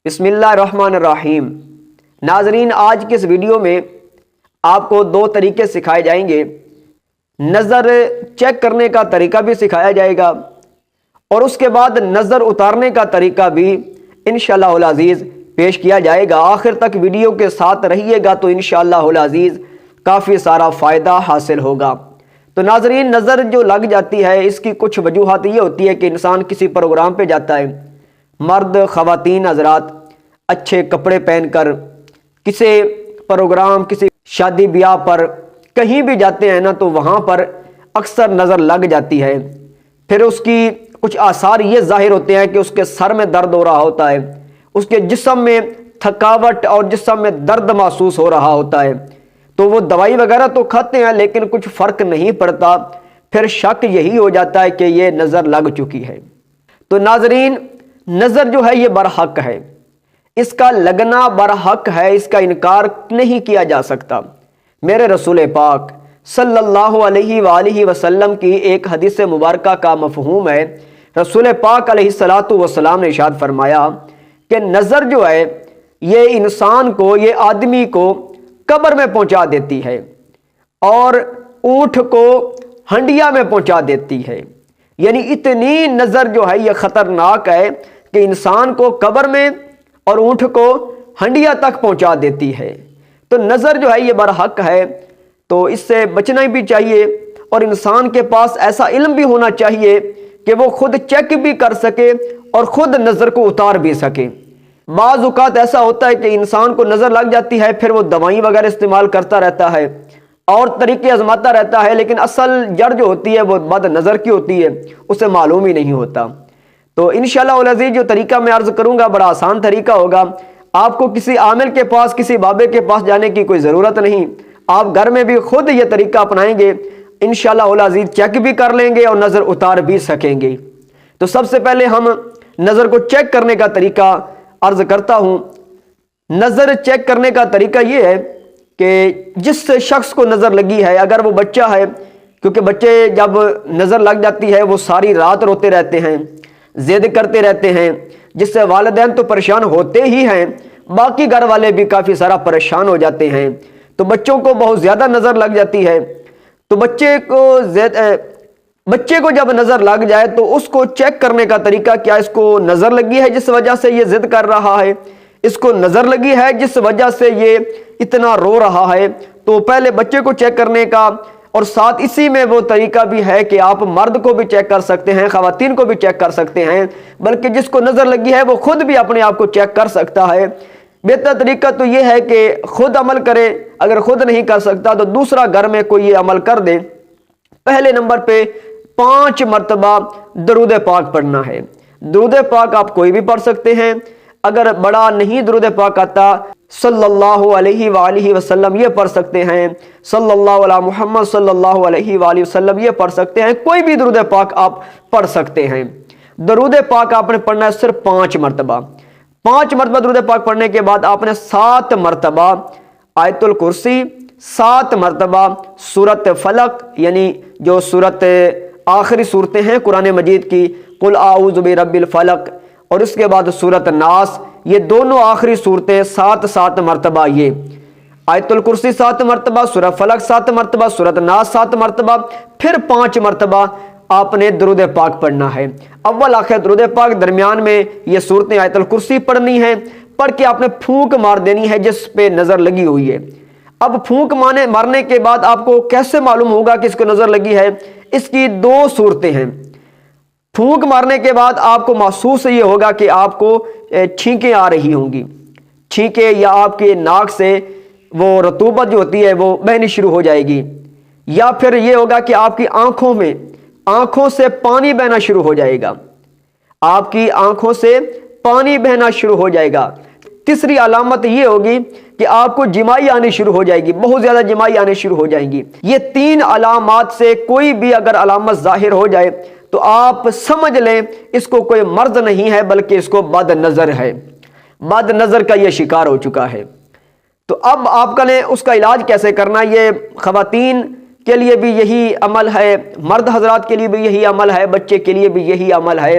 بسم اللہ الرحمن الرحیم۔ ناظرین، آج کے اس ویڈیو میں آپ کو دو طریقے سکھائے جائیں گے۔ نظر چیک کرنے کا طریقہ بھی سکھایا جائے گا اور اس کے بعد نظر اتارنے کا طریقہ بھی انشاءاللہ العزیز پیش کیا جائے گا۔ آخر تک ویڈیو کے ساتھ رہیے گا تو انشاءاللہ العزیز کافی سارا فائدہ حاصل ہوگا۔ تو ناظرین، نظر جو لگ جاتی ہے اس کی کچھ وجوہات یہ ہوتی ہے کہ انسان کسی پروگرام پہ جاتا ہے، مرد خواتین حضرات اچھے کپڑے پہن کر کسی پروگرام، کسی شادی بیاہ پر کہیں بھی جاتے ہیں نا، تو وہاں پر اکثر نظر لگ جاتی ہے۔ پھر اس کی کچھ آثار یہ ظاہر ہوتے ہیں کہ اس کے سر میں درد ہو رہا ہوتا ہے، اس کے جسم میں تھکاوٹ اور جسم میں درد محسوس ہو رہا ہوتا ہے، تو وہ دوائی وغیرہ تو کھاتے ہیں لیکن کچھ فرق نہیں پڑتا۔ پھر شک یہی ہو جاتا ہے کہ یہ نظر لگ چکی ہے۔ تو ناظرین، نظر جو ہے یہ برحق ہے، اس کا لگنا برحق ہے، اس کا انکار نہیں کیا جا سکتا۔ میرے رسول پاک صلی اللہ علیہ وآلہ وسلم کی ایک حدیث مبارکہ کا مفہوم ہے۔ رسول پاک علیہ الصلاۃ والسلام نے ارشاد فرمایا کہ نظر جو ہے یہ انسان کو، یہ آدمی کو قبر میں پہنچا دیتی ہے اور اونٹ کو ہنڈیا میں پہنچا دیتی ہے۔ یعنی اتنی نظر جو ہے یہ خطرناک ہے کہ انسان کو قبر میں اور اونٹ کو ہنڈیا تک پہنچا دیتی ہے۔ تو نظر جو ہے یہ برحق ہے، تو اس سے بچنا بھی چاہیے اور انسان کے پاس ایسا علم بھی ہونا چاہیے کہ وہ خود چیک بھی کر سکے اور خود نظر کو اتار بھی سکے۔ بعض اوقات ایسا ہوتا ہے کہ انسان کو نظر لگ جاتی ہے، پھر وہ دوائی وغیرہ استعمال کرتا رہتا ہے اور طریقے آزماتا رہتا ہے، لیکن اصل جڑ جو ہوتی ہے وہ بد نظر کی ہوتی ہے، اسے معلوم ہی نہیں ہوتا۔ تو انشاءاللہ العزیز جو طریقہ میں عرض کروں گا بڑا آسان طریقہ ہوگا۔ آپ کو کسی عامل کے پاس، کسی بابے کے پاس جانے کی کوئی ضرورت نہیں، آپ گھر میں بھی خود یہ طریقہ اپنائیں گے، انشاءاللہ العزیز چیک بھی کر لیں گے اور نظر اتار بھی سکیں گے۔ تو سب سے پہلے ہم نظر کو چیک کرنے کا طریقہ عرض کرتا ہوں۔ نظر چیک کرنے کا طریقہ یہ ہے کہ جس شخص کو نظر لگی ہے، اگر وہ بچہ ہے، کیونکہ بچے جب نظر لگ جاتی ہے وہ ساری رات روتے رہتے ہیں، ضد کرتے رہتے ہیں، جس سے والدین تو پریشان ہوتے ہی ہیں، باقی گھر والے بھی کافی سارا پریشان ہو جاتے ہیں۔ تو بچوں کو بہت زیادہ نظر لگ جاتی ہے، تو بچے کو جب نظر لگ جائے تو اس کو چیک کرنے کا طریقہ کیا؟ اس کو نظر لگی ہے جس وجہ سے یہ ضد کر رہا ہے، اس کو نظر لگی ہے جس وجہ سے یہ اتنا رو رہا ہے، تو پہلے بچے کو چیک کرنے کا، اور ساتھ اسی میں وہ طریقہ بھی ہے کہ آپ مرد کو بھی چیک کر سکتے ہیں، خواتین کو بھی چیک کر سکتے ہیں، بلکہ جس کو نظر لگی ہے وہ خود بھی اپنے آپ کو چیک کر سکتا ہے۔ بہتر طریقہ تو یہ ہے کہ خود عمل کرے، اگر خود نہیں کر سکتا تو دوسرا گھر میں کوئی یہ عمل کر دے۔ پہلے نمبر پہ 5 مرتبہ درود پاک پڑھنا ہے۔ درود پاک آپ کوئی بھی پڑھ سکتے ہیں، اگر بڑا نہیں درود پاک آتا، صلی اللہ علیہ وآلہ وسلم یہ پڑھ سکتے ہیں، صلی اللہ علی محمد صلی اللہ علیہ وآلہ وسلم یہ پڑھ سکتے ہیں، کوئی بھی درود پاک آپ پڑھ سکتے ہیں۔ درود پاک آپ نے پڑھنا ہے صرف 5 مرتبہ۔ 5 مرتبہ درود پاک پڑھنے کے بعد آپ نے 7 مرتبہ آیت الکرسی، 7 مرتبہ سورت فلق، یعنی جو سورت آخری صورتیں ہیں قرآن مجید کی، قل اعوذ برب الفلق، اور اس کے بعد سورت ناس، یہ دونوں آخری صورتیں 7 مرتبہ، یہ آیت الکرسی 7 مرتبہ، سورت فلق 7 مرتبہ، سورت ناس 7 مرتبہ، پھر 5 مرتبہ آپ نے درود پاک پڑھنا ہے۔ اول آخر درود پاک، درمیان میں یہ صورتیں آیت الکرسی پڑھنی ہے، پڑھ کے آپ نے پھونک مار دینی ہے جس پہ نظر لگی ہوئی ہے۔ اب پھونک مارنے کے بعد آپ کو کیسے معلوم ہوگا کہ اس کو نظر لگی ہے؟ اس کی 2 صورتیں ہیں۔ پھونک مارنے کے بعد آپ کو محسوس یہ ہوگا کہ آپ کو چھینکیں آ رہی ہوں گی، چھینکیں، یا آپ کے ناک سے وہ رطوبت جو ہوتی ہے وہ بہنی شروع ہو جائے گی، یا پھر یہ ہوگا کہ آپ کی آنکھوں سے پانی بہنا شروع ہو جائے گا، آپ کی آنکھوں سے پانی بہنا شروع ہو جائے گا۔ تیسری علامت یہ ہوگی کہ آپ کو جمائی آنی شروع ہو جائے گی، بہت زیادہ جمائی آنے شروع ہو جائیں گی۔ یہ 3 علامات سے کوئی بھی اگر علامت ظاہر ہو جائے تو آپ سمجھ لیں اس کو کوئی مرض نہیں ہے بلکہ اس کو بد نظر ہے، بد نظر کا یہ شکار ہو چکا ہے۔ تو اب آپ نے اس کا علاج کیسے کرنا؟ یہ خواتین کے لیے بھی یہی عمل ہے، مرد حضرات کے لیے بھی یہی عمل ہے، بچے کے لیے بھی یہی عمل ہے۔